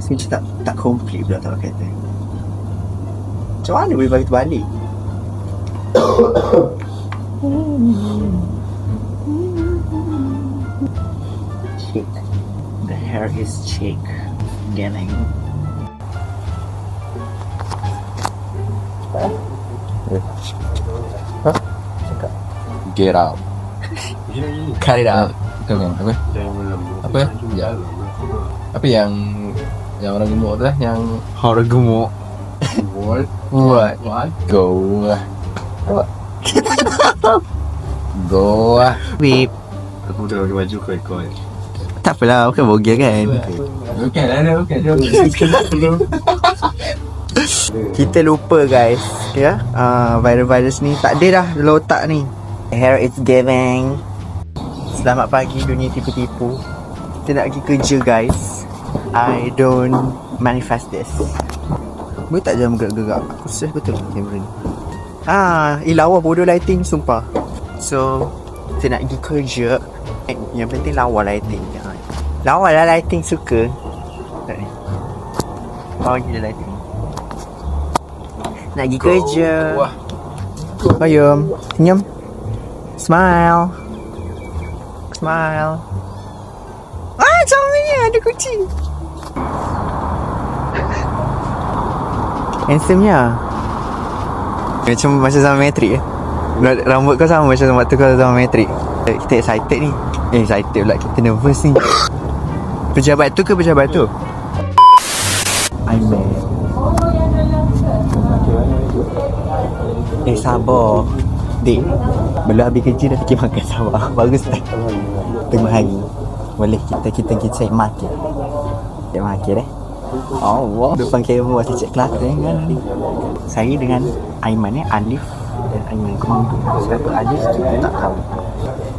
Macam tak complete pula tak kata. Macam mana boleh bagi terbalik? Cheek. The hair is cheek. Getting. Get out. Cut it out. Kan apa? Apa? Ya. Apa yang orang gemuk tu lah, yang Orang gemuk. What? Go lah. Go lah. Wip. Aku dah pakai baju koi-koi. Tak apalah, bukan bogel kan. Bukan ada. Kita lupa guys, ya. Virus ni tak ada dah dalam otak ni. Hair is giving. Selamat pagi dunia tipu-tipu. Kita nak pergi kerja guys. I don't manifest this. Boleh tak jangan gerak-gerak? Aku stress betul kamera ni. Lawa bodoh lighting sumpah. So kita nak pergi kerja. Yang penting lawa lighting. Lawa lah lighting suka. Tak ni. Lawa gila lighting. Nak pergi kerja. Ayam. Senyum. Smile. Comel ada kucing. Handsome-nya. Macam sama metrik. Rambut kau sama macam waktu kau sama metrik. Kita excited ni. Excited pula, kita nervous ni. Pejabat tu ke pejabat tu? Aiman. Sabar Dik, belum habis kerja dah fikir makan. Sabar. Bagus tak? Tengah hari boleh kita cek makan. Cek makan Allah. Depan kamera masih cek kelakar kan. Saya dengan Aiman Alif dan Aiman Kumampu. Siapa Alif kita tak tahu.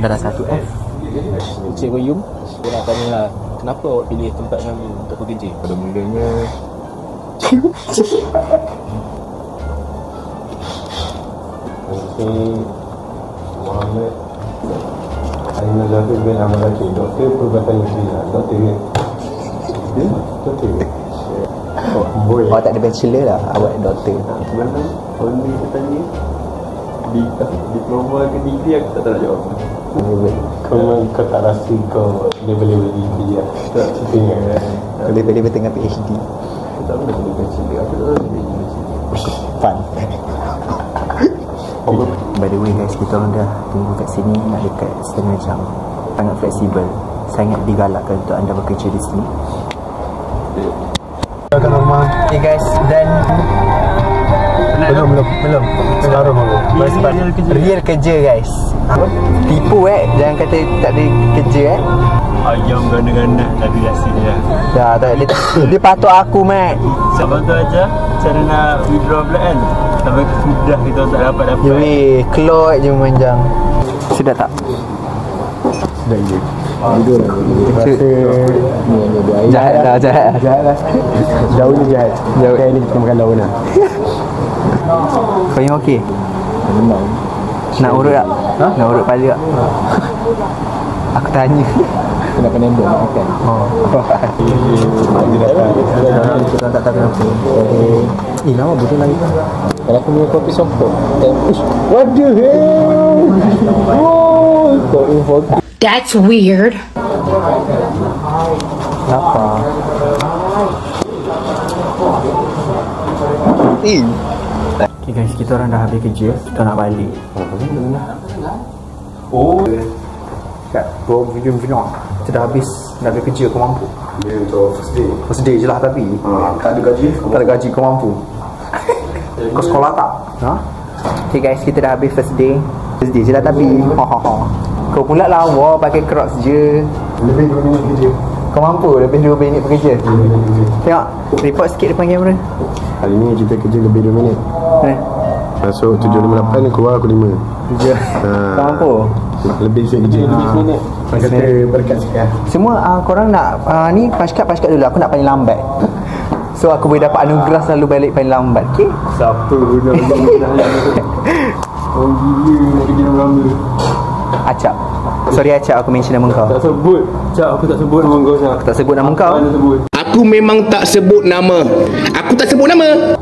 Darah 1F. Cikgu Yum, saya nak tanya lah, kenapa awak pilih tempat kami untuk bekerja? Pada mulanya Muhammad Aina Zafir bin Ahmad Rakib, Doktor Perubatan Negeri. Doktor ke? Doktor ke? Awak tak ada bachelor lah, awak doktor. Sebenarnya orang ni tanya diploma ke degree, aku tak tahu nak jawab. Kau tak rasa kau level degree lah. Tak setengah kan. Kau level tengah PhD. Aku tak boleh beli bachelor. Aku tak tahu beli bachelor. Fun. By the way guys, kita orang dah tunggu kat sini nak dekat setengah jam. Sangat fleksibel. Sangat digalakkan untuk anda bekerja di sini. Okay guys, dan belum separuh real kerja guys. Tipu jangan kata tak ada kerja Ayam gana-gana tapi rasa dia. Dah tak dia patut aku Mat. Sebab tu aja cara nak withdraw pula kan. Sampai sudah kita tak dapat. Weh, kelot je memanjang. Sudah tak? Sudah je. Tidur lah. Jahat lah. Daun ni jahat. Kayak ni kita makan daun lah. Kau yang okey? Memang. Nak urut tak? Nak urut pala tak? Aku tanya. Kenapa nembel nak makan? Kita tak tahu kenapa. Lama betul lagi. Kalau aku minum kopi sokok. What the hell? Kau info. That's weird. Apa? Okay guys, kita orang dah habis kerja. Kita nak balik. Kat video kita dah habis kerja. Kau mampu? Dia untuk First day je lah tapi tak ada gaji. tak ada gaji, kau mampu? Kau sekolah tak? Okay guys, kita dah habis first day je lah tapi kau pula lawa pakai crocs je. Lebih 2 minit kerja. Kau mampu lebih 2 minit bekerja? Tengok, report sikit depan kamera. Hari ni kita kerja lebih 2 minit. Masuk 7.58, keluar aku 5. Kerja. Kau mampu? Lebih sikit kerja. Lebih minit. Kata berkat sikit. Semua korang nak ni paskat dulu. Aku nak paling lambat. So aku boleh dapat anugerah selalu balik paling lambat. Okay? Siapa guna orang gila nak kerja dengan lama. Acap. Sorry Acap, aku mention nama kau. Tak sebut. Cak, aku tak sebut nama kau. Aku tak sebut nama kau. Mana sebut? Apa Aku memang tak sebut nama. Aku tak sebut nama.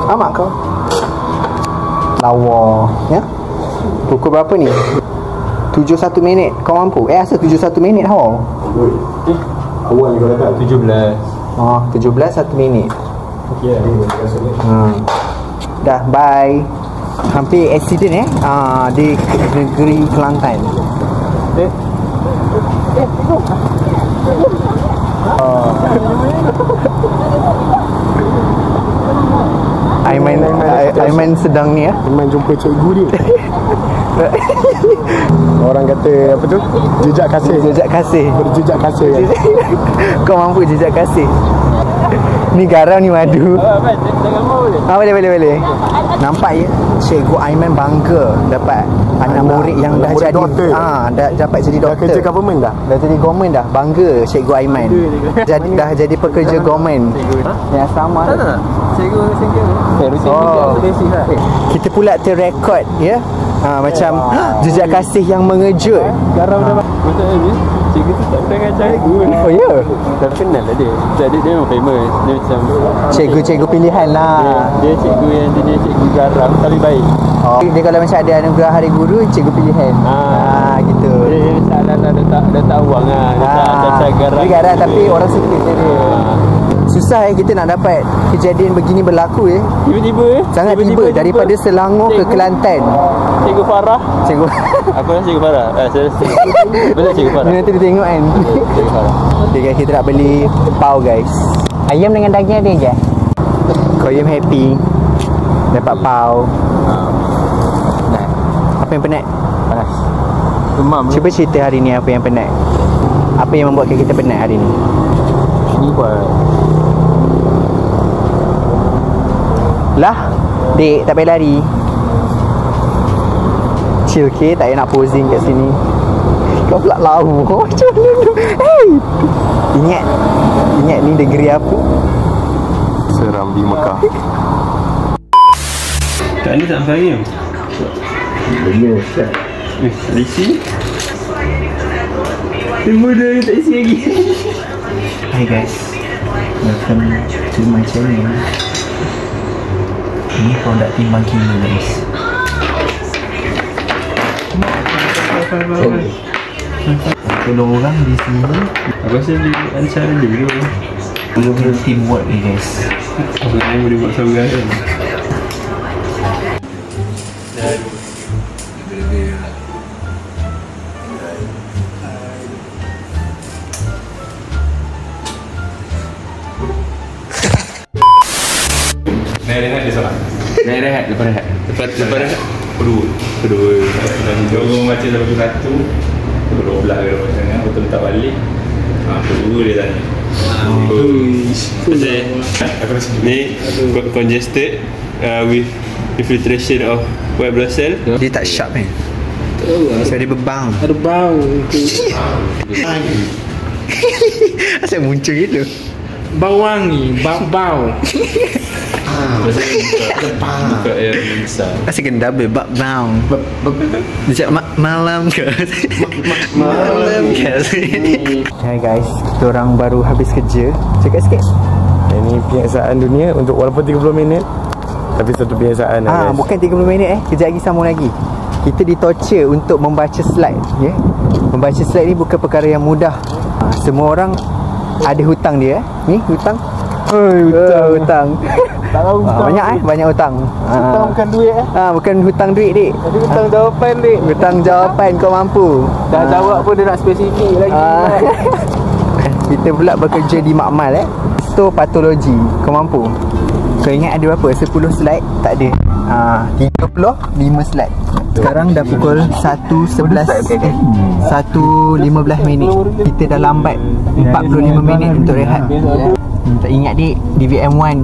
Amak kau. Lawa. Ya? Pukul berapa ni? 71 minit. Kau mampu? Asal 71 minit how? Awal kau datang 17. Oh, 17 1 minit. Okey, Dah, bye. Hampir accident di negeri Kelantan. Aiman sedang ni ya. Aiman jumpa cikgu dia. Orang kata apa tu? Jejak kasih. Jejak kasih. Berjejak kasih kan? Kau mampu jejak kasih. Ni garam ni madu. Boleh. Nampak ya, Cikgu Aiman bangga dapat anak murid yang dah jadi doktor. dah dapat jadi doktor. Dah kerja government dah. Dah jadi government dah. Bangga Cikgu Aiman. Dah jadi pekerja government. Yang sama. Tak. Cikgu rutin basic lah. Kita pula terrekod ya. Macam jejak kasih yang mengejut. Garam dah. Betul ni. Cikgu tu tak pernah ngajar aku. Oh ya. Tak kenal lah dia. Dia memang famous. Dia macam Cikgu-cikgu pilihan lah. dia cikgu yang dia cikgu garam paling baik. Dia kalau macam ada anugerah hari guru, cikgu pilihan. Gitu. Dia salah dah tak awang lah. Dia tak garam. Dia garam tapi orang suka je dia. Susah kita nak dapat kejadian begini berlaku Tiba-tiba Sangat tiba daripada Selangor ke Kelantan. Cikgu Farah. Cikgu Aku rasa Cikgu Farah. Betul Cikgu Farah. nanti dia tengok kan. Cikgu Farah. Okay guys, kita nak beli pau guys. Ayam dengan daging ada je. Koyum happy dapat pau. Penat. Apa yang penat? Panas. Demam. Cuba cerita hari ni apa yang penat. Apa yang membuatkan kita penat hari ni? Ni buat Lah, dek, tak payah lari. Chill, okay? Tak payah nak posing kat sini. Kau pula lawa. Macam mana tu? Hey! Ingat ni negeri apa? Seram di Mekah. kat ni tak saya. Benar Ustaz. Tak isi. Tunggu dah tak isi lagi. Hi guys, welcome to my channel. Ini produk timbang kilo guys. Tolong orang di sini. Aku rasa dia ancam dulu. Belum teamwork ni guys. Aku nak boleh buat seorang kan. Rehat dia salah. Rehat, lepas rehat. Lepas rehat. Kedua. Jom baca sampai pukul 1. Pukul 12 ke macam ni. Betul tak balik. Kedua dia tanya. Aku rasa Ni congested with infiltration of white blood cell. Dia tak sharp kan? Sebab dia berbang. Ada bau. Asal muncul gitu? Bau wangi, bau. Buka air besar. Asal kena double bang. Dia cakap malam ke? Malam ke? Hai guys, kita orang baru habis kerja. Cakap sikit. ini penyiasaan dunia untuk walaupun 30 minit. Tapi satu penyiasaan guys. Bukan 30 minit kejap lagi sambung lagi. Kita ditorture untuk membaca slide ya. Membaca slide ni bukan perkara yang mudah. Semua orang ada hutang dia Ni hutang. Hutang. Banyak hutang. Hutang bukan duit bukan hutang duit dik. Ada hutang jawapan dik. Hutang jawapan kau mampu. Dah jawab pun dia nak spesifik lagi. Kita pula bekerja di makmal histopatologi. Kau mampu? Kau ingat ada berapa? 10 slide? Tak ada. 35 slide. Sekarang dah pukul 1.15 minit. Kita dah lambat 45 minit untuk rehat. Tak ingat dik, DVM1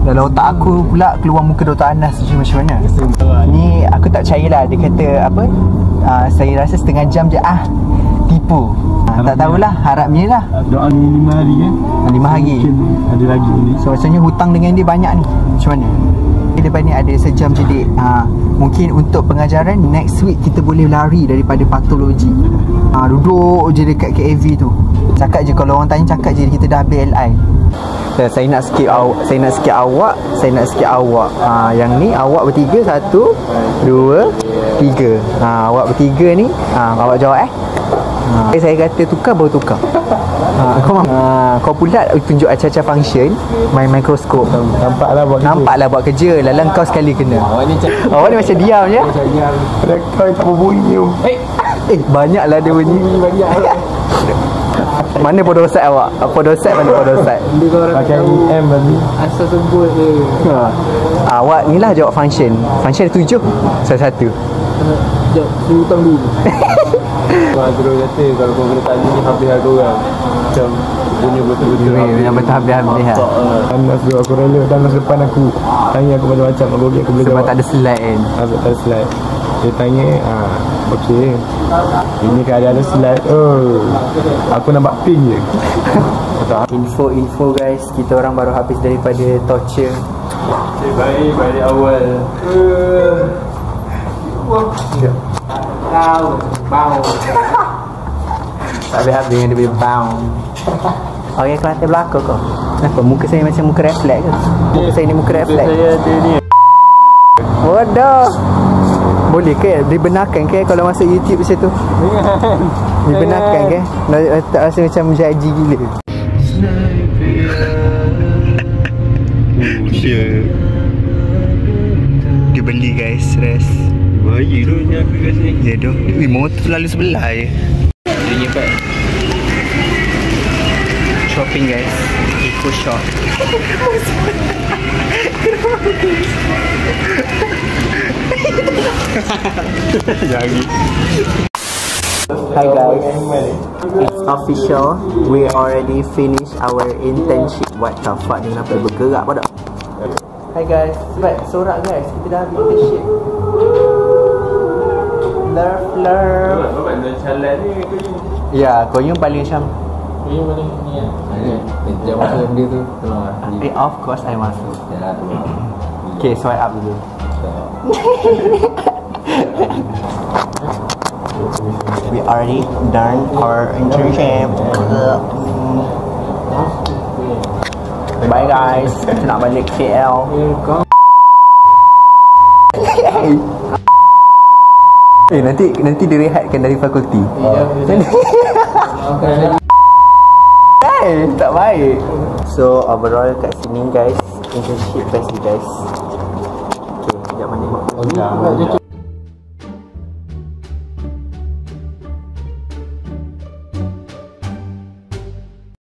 dalam otak aku pula keluar muka Dr. Anas macam mana. Ni aku tak percayalah. Dia kata apa, saya rasa setengah jam je tipu. Tak tahulah, harapnya lah. Doa 5 hari kan? 5 hari Ada lagi ni. So maksudnya hutang dengan dia banyak ni. Macam mana? Lepas ni ada sejam je dik. Mungkin untuk pengajaran next week kita boleh lari daripada patologi. Duduk je dekat KAV tu. Cakap je, kalau orang tanya cakap je kita dah ambil LI. Saya nak skip awak, saya nak skip awak. Yang ni awak bertiga, 1 2 3. Awak bertiga ni, awak jawab saya kata tukar baru tukar. Kau pula tunjuk acah-acah function main mikroskop. Nampaklah buat kerja. Lalang kau sekali kena. Awak ni macam diam je. Kau tak berbunyi. Banyaklah dia bunyi. Mana podosat awak? Podosat mana podosat? Pakai M tadi. Asal sebut je. Awak ni lah jawab function. Function ada 7. Salah satu. Sekejap, suruh hutang dulu. Terus kata kalau kau kena tanya ni habis aku orang. Macam punya betul-betul Yang betul habis-habis lah. Panas tu aku rela. Panas depan aku tanya aku macam-macam. Aku boleh Sebab jawab. tak ada slide kan. Sebab tak ada slide. Dia tanya, okey. Ini keadaan ada slide. Oh, aku nampak pink je. Info guys, kita orang baru habis daripada torture. Okay, baik awal. Bau. Tak habis-habis yang dia bau. Okey, kau nanti belakang kau. Kenapa? Muka saya macam muka refleks ke? Muka saya ni muka refleks. Saya ada ni. Bodoh. Boleh ke? Dibenarkan ke kalau masuk YouTube macam tu? Dibenarkan ke? Tak rasa macam menjaji gila. Dia beli guys, stress. Bahaya tu ni aplikasi. Ya doh. Motor lalu sebelah je. Dia nyimpan. Shopping guys. Eco shop. Hi guys, it's official. We already finished our internship. What the fuck ni, kenapa bergerak pada? Hi guys, sebab sorak guys, kita dah habis internship. Love. Nampak dah calat ni aku ni. Ya, kau yang paling macam Ini mana ni ya? Jangan masuk benda tu. Tolong lah. of course I masuk. Jangan tolong. Okay, swipe up dulu. We already done our internship. Bye guys, kita nak balik KL. Nanti direhatkan dari fakulti. Tak baik. So overall kat sini guys, internship best guys. Okay, sekejap mana.